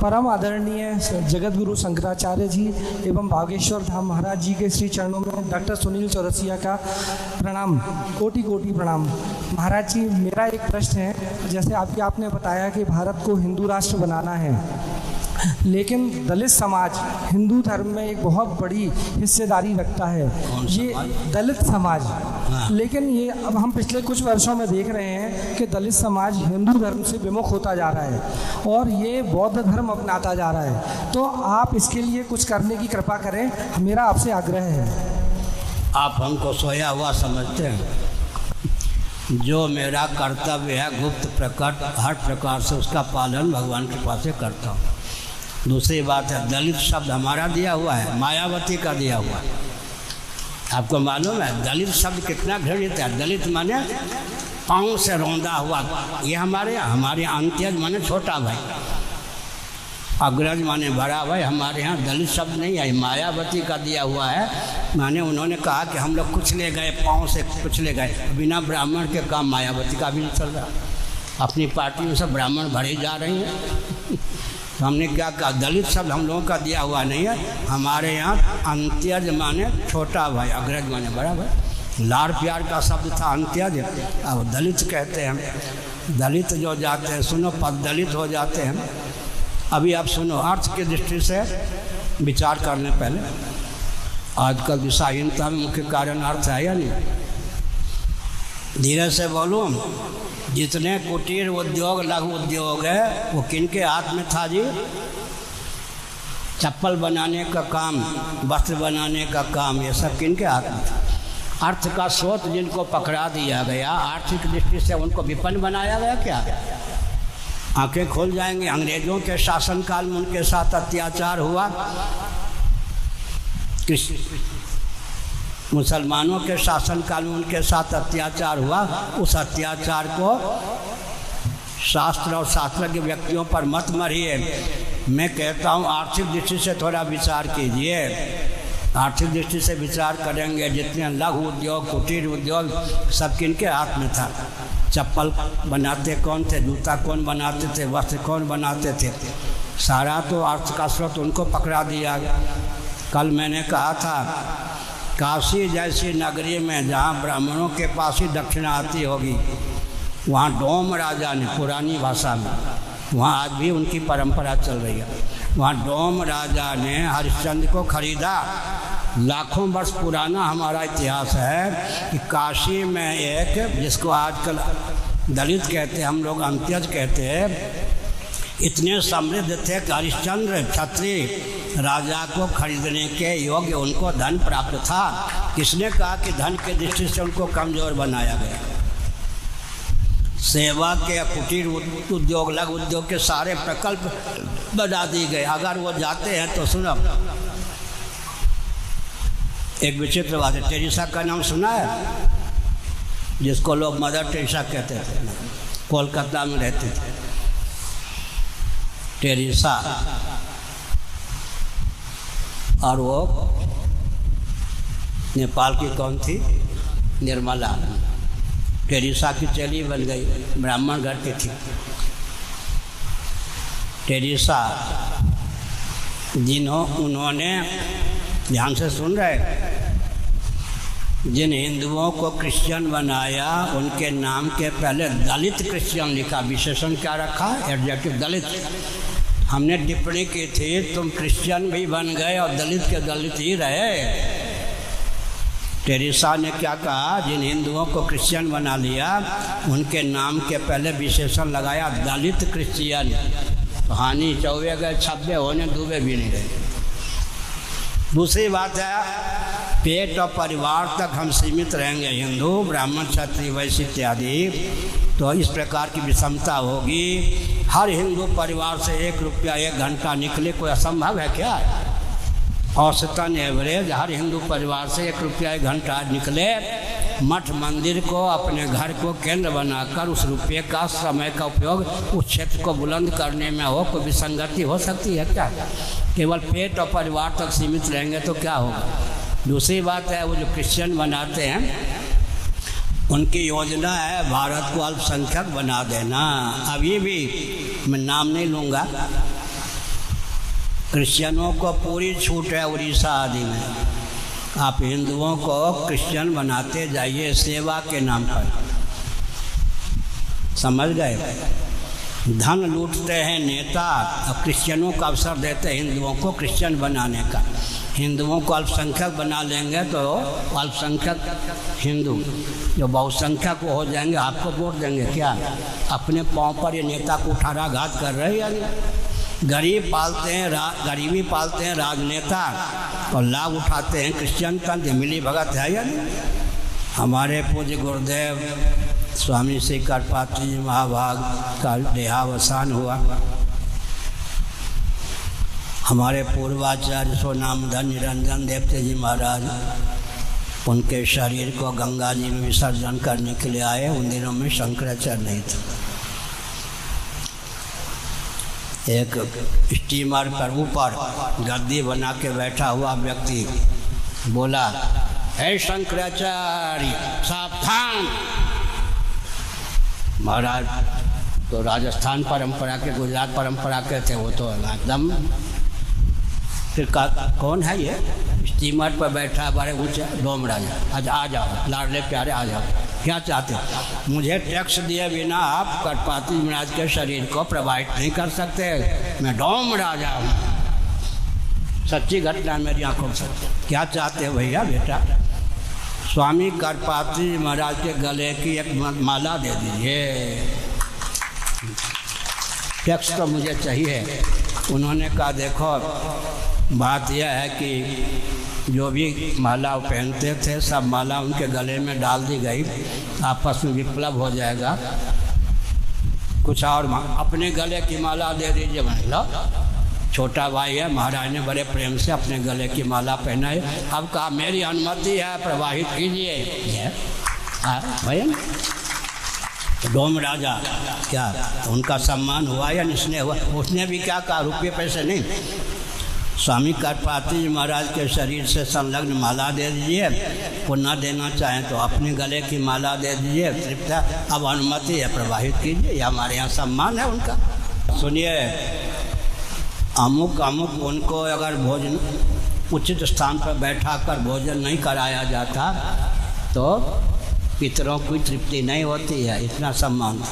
परम आदरणीय जगत गुरु शंकराचार्य जी एवं बागेश्वर धाम महाराज जी के श्री चरणों में डॉक्टर सुनील चौरसिया का प्रणाम, कोटि कोटि प्रणाम। महाराज जी, मेरा एक प्रश्न है, जैसे आपने बताया कि भारत को हिंदू राष्ट्र बनाना है, लेकिन दलित समाज हिंदू धर्म में एक बहुत बड़ी हिस्सेदारी रखता है। ये दलित समाज, लेकिन ये अब हम पिछले कुछ वर्षों में देख रहे हैं कि दलित समाज हिंदू धर्म से विमुख होता जा रहा है और ये बौद्ध धर्म अपनाता जा रहा है। तो आप इसके लिए कुछ करने की कृपा करें, मेरा आपसे आग्रह है। आप हमको सोया हुआ समझते हैं। जो मेरा कर्तव्य है गुप्त प्रकट हर प्रकार से उसका पालन भगवान की कृपा से करता हूँ। दूसरी बात है, दलित शब्द हमारा दिया हुआ है, मायावती का दिया हुआ है। आपको मालूम है दलित शब्द कितना घृणित है? दलित माने पाँव से रौंदा हुआ। ये हमारे अंत्यज माने छोटा भाई, अग्रज माने बड़ा भाई। हमारे यहाँ दलित शब्द नहीं है, मायावती का दिया हुआ है। माने उन्होंने कहा कि हम लोग कुचले गए, पाँव से कुचले गए। बिना ब्राह्मण के काम मायावती का भी नहीं चल रहा। अपनी पार्टी में सब ब्राह्मण भरे जा रही हैं। तो हमने क्या कहा, दलित शब्द हम लोगों का दिया हुआ नहीं है। हमारे यहाँ अंत्यज माने छोटा भाई, अग्रज माने बड़ा भाई। लाड़ प्यार का शब्द था अंत्यज, अब दलित कहते हैं। दलित जो जाते हैं, सुनो, पद दलित हो जाते हैं। अभी आप सुनो, अर्थ की दृष्टि से विचार करने पहले, आजकल दिशाहीनता में मुख्य कारण अर्थ है या नहीं? धीरे से बोलूँ। जितने कुटीर उद्योग लघु उद्योग है वो किनके हाथ में था जी? चप्पल बनाने का काम, वस्त्र बनाने का काम, ये सब किनके हाथ में था? अर्थ का स्रोत जिनको पकड़ा दिया गया, आर्थिक दृष्टि से उनको विपन्न बनाया गया। क्या आंखें खोल जाएंगे। अंग्रेजों के शासनकाल में उनके साथ अत्याचार हुआ, मुसलमानों के शासनकाल में उनके साथ अत्याचार हुआ। उस अत्याचार को शास्त्र और शास्त्रज्ञ व्यक्तियों पर मत मरिए। मैं कहता हूँ आर्थिक दृष्टि से थोड़ा विचार कीजिए। आर्थिक दृष्टि से विचार करेंगे, जितने लघु उद्योग कुटीर उद्योग सब किनके हाथ में था? चप्पल बनाते कौन थे? जूता कौन बनाते थे? वस्त्र कौन बनाते थे? सारा तो अर्थ का स्रोत उनको पकड़ा दिया। कल मैंने कहा था, काशी जैसी नगरी में जहाँ ब्राह्मणों के पास ही दक्षिणा आती होगी, वहाँ डोम राजा ने, पुरानी भाषा में, वहाँ आज भी उनकी परंपरा चल रही है, वहाँ डोम राजा ने हरिश्चंद्र को खरीदा। लाखों वर्ष पुराना हमारा इतिहास है कि काशी में एक, जिसको आजकल दलित कहते हैं, हम लोग अंत्यज कहते हैं, इतने समृद्ध थे कि हरिश्चंद्र क्षत्रिय राजा को खरीदने के योग्य उनको धन प्राप्त था। किसने कहा कि धन के दृष्टि से उनको कमजोर बनाया गया? सेवा के कुटीर उद्योग लघु उद्योग के सारे प्रकल्प बना दिए गए। अगर वो जाते हैं तो सुनो, एक विचित्र बात है। टेरेसा का नाम सुना है? जिसको लोग मदर टेरेसा कहते थे, कोलकाता में रहते थे। टेरेसा, और वो नेपाल की कौन थी? निर्मला। टेरेसा की चेली बन गई, ब्राह्मण घर की थी। टेरेसा उन्होंने, ध्यान से सुन रहे, जिन हिंदुओं को क्रिश्चियन बनाया उनके नाम के पहले दलित क्रिश्चियन लिखा। विशेषण क्या रखा? एडजेक्टिव दलित। हमने टिप्पणी की थी, तुम क्रिश्चियन भी बन गए और दलित के दलित ही रहे। टेरेसा ने क्या कहा? जिन हिंदुओं को क्रिश्चियन बना लिया उनके नाम के पहले विशेषण लगाया दलित क्रिश्चियन। तो हानि चौबे गए, छब्बे होने डूबे भी नहीं रहे। दूसरी बात है, पेट और परिवार तक हम सीमित रहेंगे, हिंदू ब्राह्मण क्षत्रिय वैश्य इत्यादि, तो इस प्रकार की विषमता होगी। हर हिंदू परिवार से 1 रुपया 1 घंटा निकले कोई असंभव है क्या? औसतन एवरेज हर हिंदू परिवार से 1 रुपया 1 घंटा निकले, मठ मंदिर को, अपने घर को केंद्र बनाकर उस रुपये का, समय का उपयोग उस क्षेत्र को बुलंद करने में हो। कोई विसंगति हो सकती है क्या? केवल पेट और परिवार तक सीमित रहेंगे तो क्या होगा? दूसरी बात है, वो जो क्रिश्चियन बनाते हैं उनकी योजना है भारत को अल्पसंख्यक बना देना। अभी भी मैं नाम नहीं लूँगा, क्रिश्चियनों को पूरी छूट है उड़ीसा आदि में। आप हिंदुओं को क्रिश्चियन बनाते जाइए सेवा के नाम पर, समझ गए? धन लूटते हैं नेता और क्रिश्चियनों को अवसर देते हैं हिंदुओं को क्रिश्चियन बनाने का। हिंदुओं को अल्पसंख्यक बना लेंगे तो अल्पसंख्यक हिंदू जो बहुसंख्यक हो जाएंगे, आपको वोट देंगे क्या? अपने पाँव पर ये नेता को कुठाराघात कर रहे हैं। गरीब पालते हैं, गरीबी पालते हैं राजनेता और लाभ उठाते हैं क्रिश्चियन का। मिली भगत है या नहीं? हमारे पूज्य गुरुदेव स्वामी श्री करपात्री जी महाभाग का देहावसान हुआ। हमारे पूर्वाचार्य सोनामधन निरंजन देवते जी महाराज उनके शरीर को गंगा जी में विसर्जन करने के लिए आए। उन दिनों में शंकराचार्य नहीं था। एक स्टीमर पर ऊपर गद्दी बना के बैठा हुआ व्यक्ति बोला, हे शंकराचार्य सावधान। महाराज तो राजस्थान परंपरा के, गुजरात परंपरा के थे, वो तो एकदम। फिर कौन है ये स्टीमर पर बैठा बड़े ऊँचे? डोम राजा। आज आ जाओ लाडले प्यारे, आ जाओ। क्या चाहते हो? मुझे टैक्स दिए बिना आप करपात्री महाराज के शरीर को प्रभावित नहीं कर सकते। मैं डोम राजा हूँ, सच्ची घटना मेरी आंखों से। क्या चाहते हो भैया? बेटा स्वामी करपात्री महाराज के गले की एक माला दे दीजिए, टैक्स तो मुझे चाहिए। उन्होंने कहा देखो बात यह है कि जो भी माला पहनते थे सब माला उनके गले में डाल दी गई, आपस में विप्लव हो जाएगा। कुछ और अपने गले की माला दे दीजिए। लो छोटा भाई है, महाराज ने बड़े प्रेम से अपने गले की माला पहनाई। अब कहा मेरी अनुमति है, प्रवाहित कीजिए। भैया डोम राजा क्या उनका सम्मान हुआ या निस्ने हुआ? उसने भी क्या कहा, रुपये पैसे नहीं, स्वामी करपात्री महाराज के शरीर से संलग्न माला दे दीजिए। पुनः देना चाहें तो अपने गले की माला दे दीजिए। तृप्त है, अब अनुमति है, प्रवाहित कीजिए। ये हमारे यहाँ सम्मान है उनका। सुनिए, अमुक अमुक उनको अगर भोजन उचित स्थान पर बैठा कर भोजन नहीं कराया जाता तो पितरों की तृप्ति नहीं होती है। इतना सम्मान